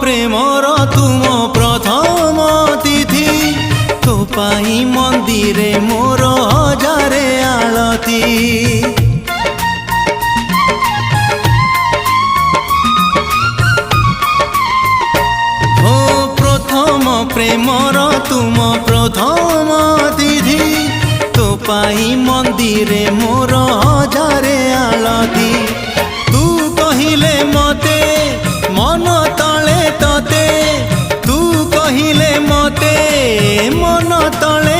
Premiere तुम प्रथम तिथि तो पाई मंदिरे मोर हजारे आलती हो प्रथम प्रेमर तुम प्रथम तिथि तो पाई मंदिरे मोर हजारे आलती तू कहिले मते मन तले तते तू कहिले मते मन तले